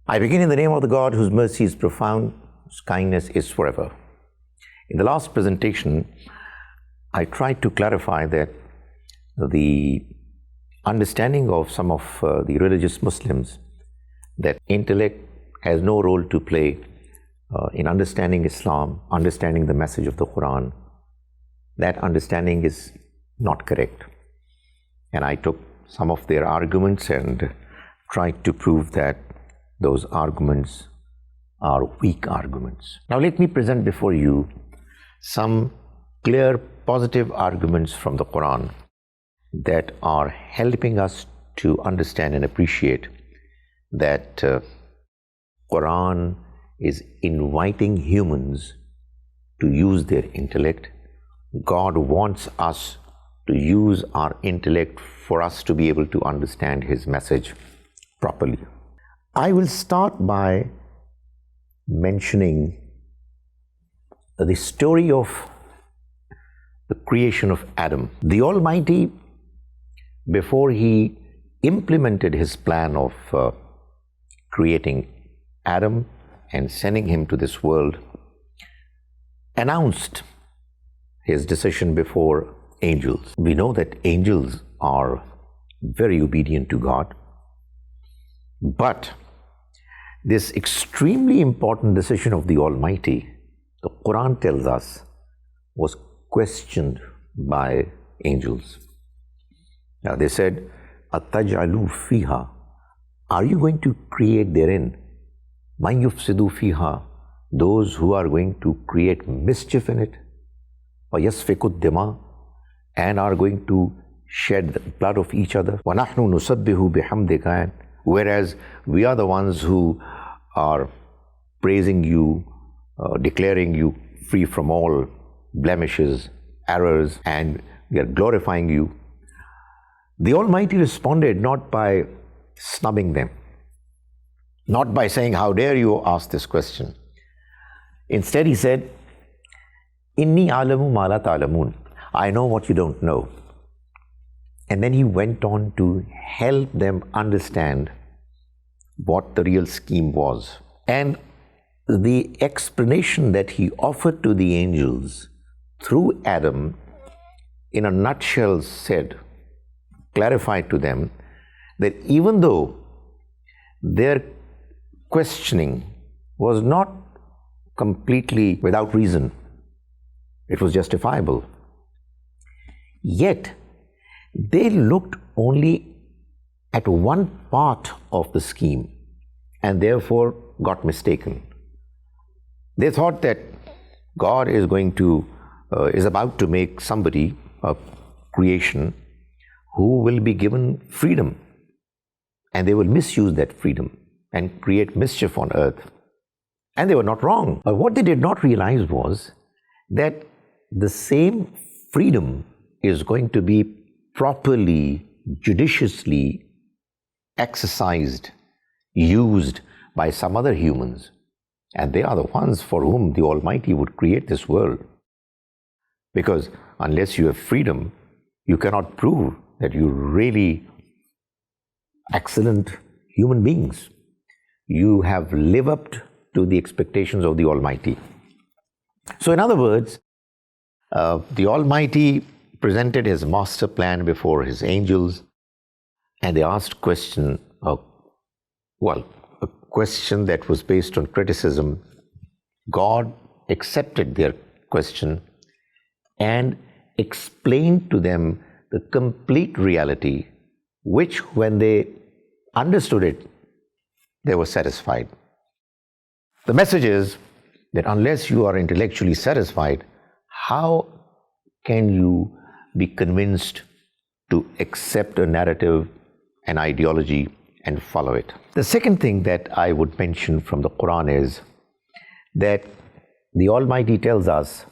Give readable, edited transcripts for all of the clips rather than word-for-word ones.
I begin in the name of the God whose mercy is profound, whose kindness is forever. In the last presentation, I tried to clarify that the understanding of some of the religious Muslims that intellect has no role to play in understanding Islam, understanding the message of the Quran, that understanding is not correct. And I took some of their arguments and tried to prove that those arguments are weak arguments. Now let me present before you some clear positive arguments from the Quran that are helping us to understand and appreciate that Quran is inviting humans to use their intellect. God wants us to use our intellect for us to be able to understand His message properly. I will start by mentioning the story of the creation of Adam. The Almighty, before He implemented His plan of creating Adam and sending him to this world, announced His decision before angels. We know that angels are very obedient to God, but this extremely important decision of the Almighty, the Quran tells us, was questioned by angels. Now they said, "Ataj'alu fiha," are you going to create therein man yufsidu fiha, those who are going to create mischief in it, wa yasfiku dima, and are going to shed the blood of each other, wa nahnu nusabbihu bihamdika, whereas we are the ones who are praising you, declaring you free from all blemishes, errors, and we are glorifying you. The Almighty responded not by snubbing them, not by saying, "How dare you ask this question?" Instead, He said, "Inni alamu ma la ta'lamun," I know what you don't know. And then He went on to help them understand what the real scheme was. And the explanation that He offered to the angels through Adam, in a nutshell said, clarified to them that even though their questioning was not completely without reason, it was justifiable, yet they looked only at one part of the scheme and therefore got mistaken. They thought that God is about to make somebody, a creation, who will be given freedom, and they will misuse that freedom and create mischief on earth. And they were not wrong. But what they did not realize was that the same freedom is going to be properly, judiciously exercised, used by some other humans. And they are the ones for whom the Almighty would create this world. Because unless you have freedom, you cannot prove that you're really excellent human beings. You have lived up to the expectations of the Almighty. So in other words, the Almighty presented His master plan before His angels, and they asked a question that was based on criticism. God accepted their question and explained to them the complete reality, which when they understood it, they were satisfied. The message is that unless you are intellectually satisfied, how can you be convinced to accept a narrative, an ideology, and follow it? The second thing that I would mention from the Quran is that the Almighty tells us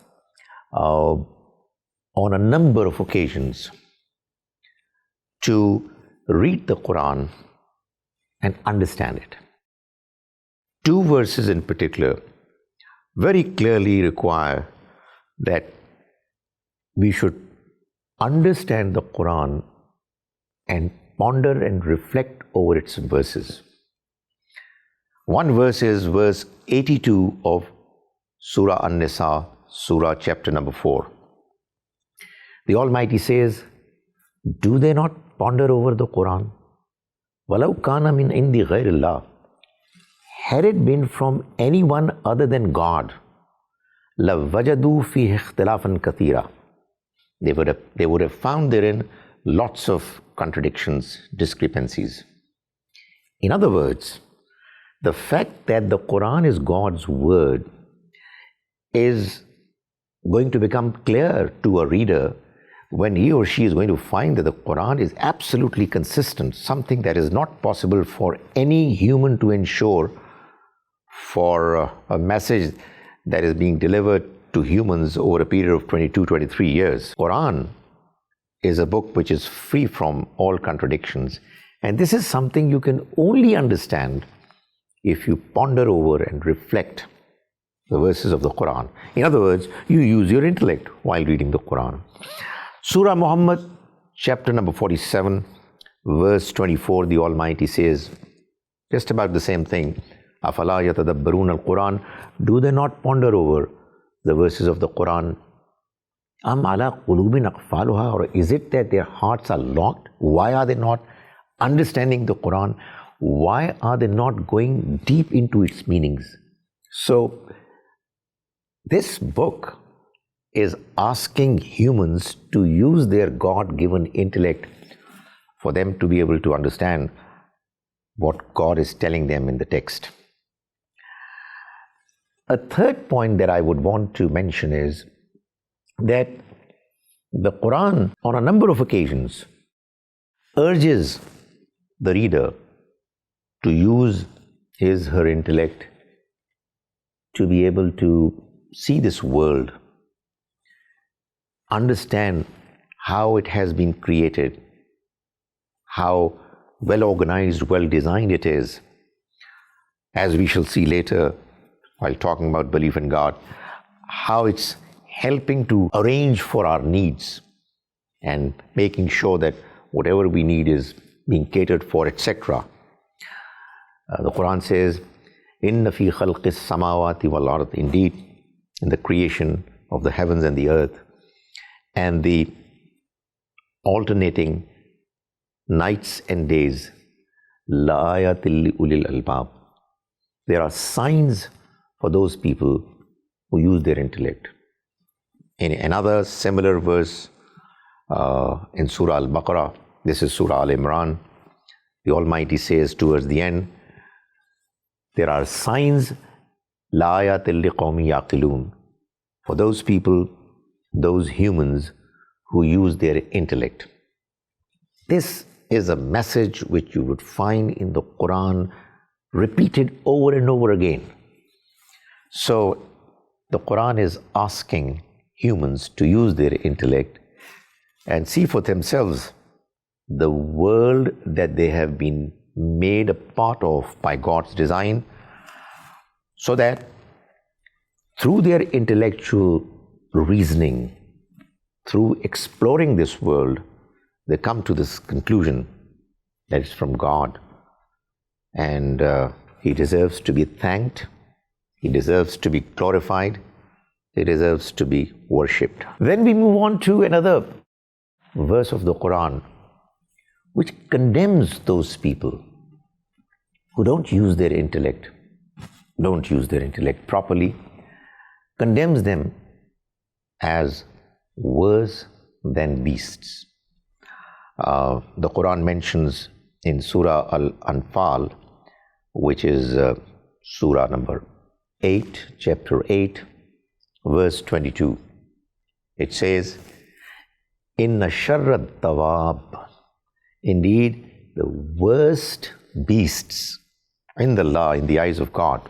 on a number of occasions to read the Quran and understand it. Two verses in particular very clearly require that we should understand the Quran and ponder and reflect over its verses. One verse is verse 82 of Surah An-Nisa, Surah chapter number 4. The Almighty says, do they not ponder over the Quran? وَلَوْ كَانَ مِنْ عِنْدِ غَيْرِ اللَّهِ. Had it been from anyone other than God, لَوَجَدُوا فِيهِ اخْتِلَافًا كَثِيرًا. They would have found therein lots of contradictions, discrepancies. In other words, the fact that the Quran is God's word is going to become clear to a reader when he or she is going to find that the Quran is absolutely consistent, something that is not possible for any human to ensure for a message that is being delivered to humans over a period of 22, 23 years. Quran is a book which is free from all contradictions, and this is something you can only understand if you ponder over and reflect the verses of the Quran. In other words, you use your intellect while reading the Quran. Surah Muhammad, chapter number 47, verse 24, the Almighty says just about the same thing. أَفَلَا يَتَدَبَّرُونَ الْقُرْآنَ. Do they not ponder over the verses of the Quran? أَمْ عَلَىٰ قُلُوبٍ أَقْفَالُهَا. Or is it that their hearts are locked? Why are they not understanding the Quran? Why are they not going deep into its meanings? So, this book is asking humans to use their God-given intellect for them to be able to understand what God is telling them in the text. A third point that I would want to mention is that the Quran, on a number of occasions, urges the reader to use her intellect to be able to see this world, understand how it has been created, how well organized, well designed it is, as we shall see later while talking about belief in God, how it's helping to arrange for our needs and making sure that whatever we need is being catered for, etc. The Quran says, "Inna fi khalqis samawati wal ard." Indeed, in the creation of the heavens and the earth, and the alternating nights and days, la ayatil li ulil albab. There are signs for those people who use their intellect. In another similar verse in Surah Al-Baqarah, this is Surah Al-Imran, the Almighty says towards the end, there are signs, la ayatil li qawmi yaqilun, for those people, those humans who use their intellect. This is a message which you would find in the Quran repeated over and over again. So the Quran is asking humans to use their intellect and see for themselves the world that they have been made a part of by God's design, so that through their intellectual reasoning, through exploring this world, they come to this conclusion that it's from God, and He deserves to be thanked, He deserves to be glorified, He deserves to be worshipped. Then we move on to another verse of the Quran which condemns those people who don't use their intellect properly, condemns them as worse than beasts. The Quran mentions in Surah Al-Anfal, which is Surah number 8, chapter 8, verse 22. It says, Inna sharra dawab. Indeed, the worst beasts in the law, in the eyes of God,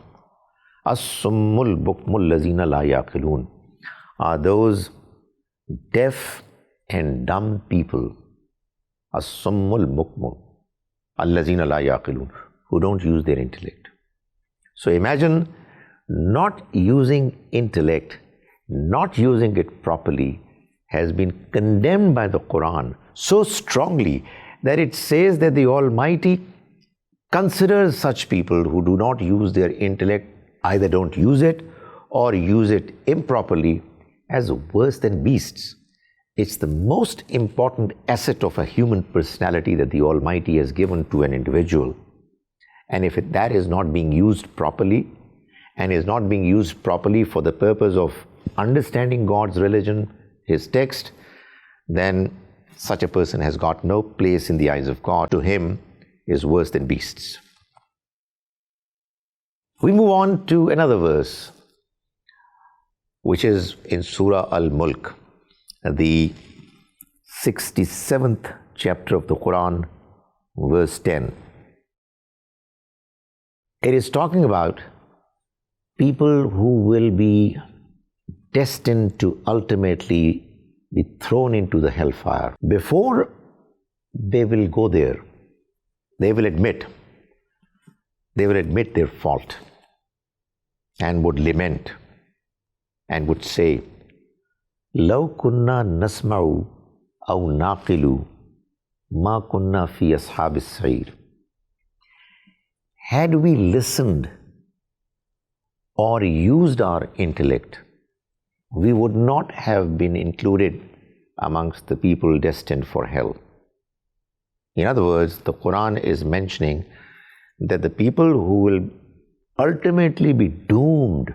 as-summul bukmul lazina la yaqilun, are those deaf and dumb people, as-summul bukmul allazina la yaqilun, who don't use their intellect. So imagine not using intellect, not using it properly, has been condemned by the Quran so strongly that it says that the Almighty considers such people who do not use their intellect, either don't use it or use it improperly, as worse than beasts. It's the most important asset of a human personality that the Almighty has given to an individual. And if that is not being used properly, and is not being used properly for the purpose of understanding God's religion, His text, then such a person has got no place in the eyes of God. To him is worse than beasts. We move on to another verse, which is in Surah Al-Mulk, the 67th chapter of the Quran, verse 10. It is talking about people who will be destined to ultimately be thrown into the hellfire. Before they will go there, they will admit their fault and would lament and would say, "Law kunna nasma'u aw naqilu ma kunna fi ashabis sa'ir." Had we listened or used our intellect, we would not have been included amongst the people destined for hell. In other words, the Quran is mentioning that the people who will ultimately be doomed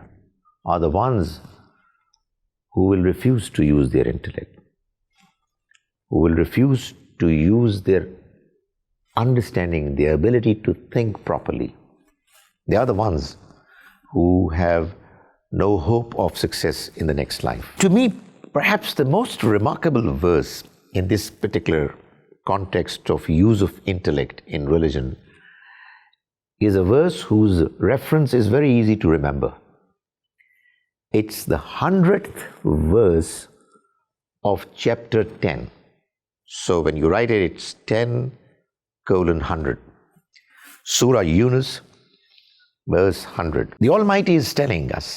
are the ones who will refuse to use their intellect, who will refuse to use their understanding, their ability to think properly. They are the ones who have no hope of success in the next life. To me, perhaps the most remarkable verse in this particular context of use of intellect in religion is a verse whose reference is very easy to remember. It's the 100th verse of chapter 10. So when you write it, it's 10:100. Surah Yunus, verse 100. The Almighty is telling us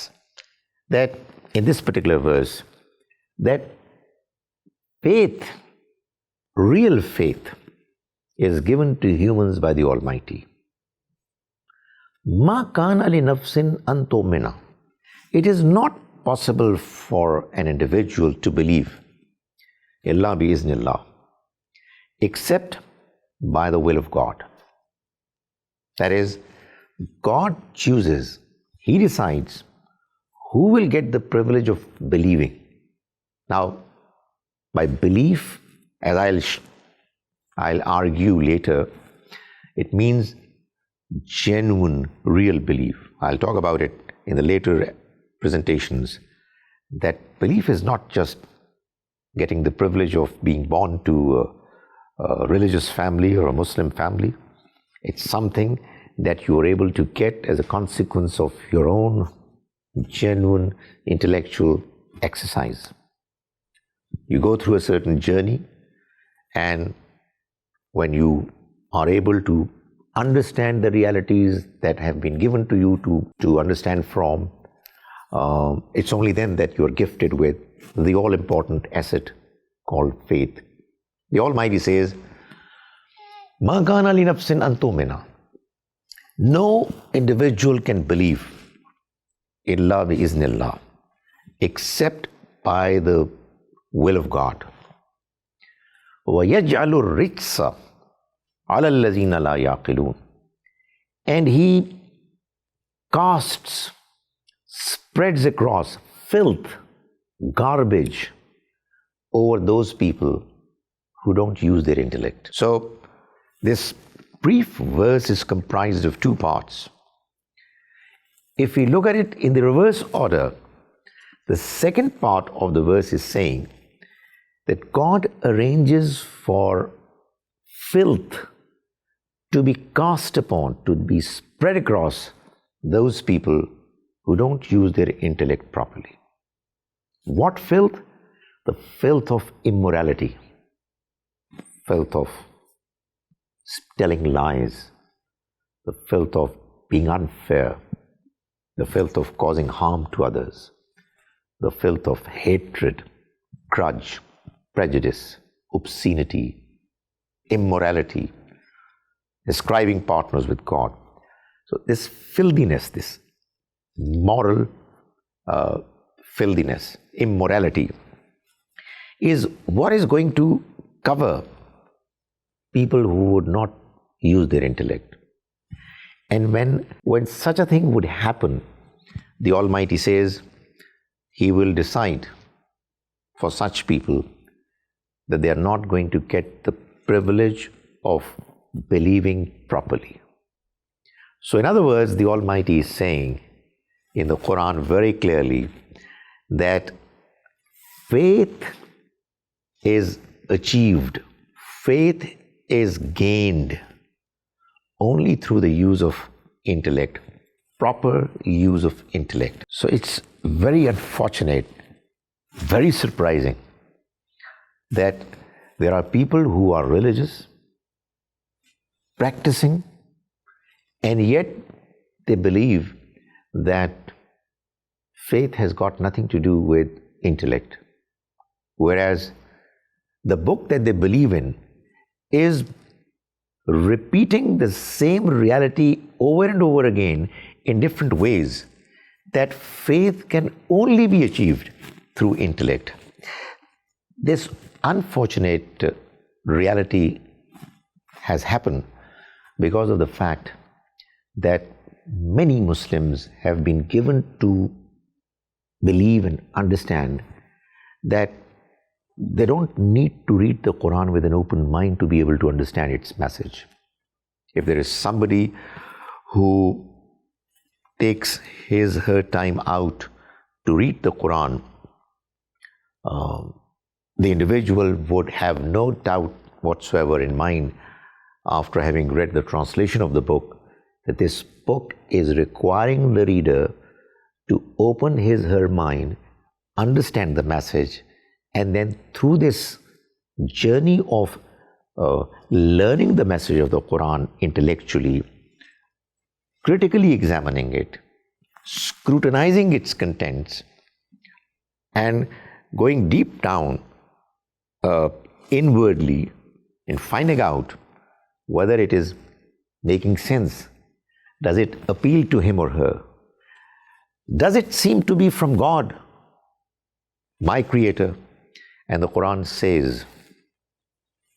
that in this particular verse, that faith, real faith, is given to humans by the Almighty. Ma kana li nafsin an tu'mina. It is not possible for an individual to believe illa bi iznillah, except by the will of God. That is, God chooses, He decides who will get the privilege of believing. Now, by belief, as I'll argue later, it means genuine, real belief. I'll talk about it in the later presentations, that belief is not just getting the privilege of being born to a religious family or a Muslim family. It's something that you are able to get as a consequence of your own genuine intellectual exercise. You go through a certain journey, and when you are able to understand the realities that have been given to you to understand from, it's only then that you are gifted with the all-important asset called faith. The Almighty says, "Ma kana li nafsin an tu'mina." No individual can believe illa bi iznillah, except by the will of God. وَيَجْعَلُ الرِّجْسَ عَلَى الَّذِينَ لَا يَعْقِلُونَ. And He casts, spreads across filth, garbage over those people who don't use their intellect. So this brief verse is comprised of two parts. If we look at it in the reverse order, the second part of the verse is saying that God arranges for filth to be cast upon, to be spread across those people who don't use their intellect properly. What filth? The filth of immorality, filth of telling lies, the filth of being unfair, the filth of causing harm to others, the filth of hatred, grudge, prejudice, obscenity, immorality, ascribing partners with God. So this filthiness, this moral filthiness, immorality, is what is going to cover people who would not use their intellect. And when such a thing would happen, the Almighty says He will decide for such people that they are not going to get the privilege of believing properly. So in other words, the Almighty is saying in the Quran very clearly that faith is achieved, faith is gained only through the use of intellect, proper use of intellect. So it's very unfortunate, very surprising that there are people who are religious, practicing, and yet they believe that faith has got nothing to do with intellect. Whereas the book that they believe in is repeating the same reality over and over again in different ways, that faith can only be achieved through intellect. This unfortunate reality has happened because of the fact that many Muslims have been given to believe and understand that they don't need to read the Quran with an open mind to be able to understand its message. If there is somebody who takes her time out to read the Quran, the individual would have no doubt whatsoever in mind, after having read the translation of the book, that this book is requiring the reader to open her mind, understand the message, and then through this journey of learning the message of the Quran intellectually, critically examining it, scrutinizing its contents, and going deep down inwardly in finding out whether it is making sense. Does it appeal to him or her? Does it seem to be from God, my Creator? And the Quran says,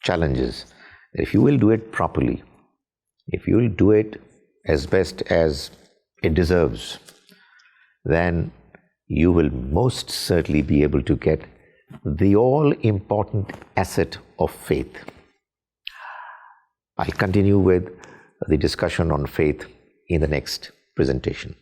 challenges, if you will do it properly, if you will do it as best as it deserves, then you will most certainly be able to get the all-important asset of faith. I'll continue with the discussion on faith in the next presentation.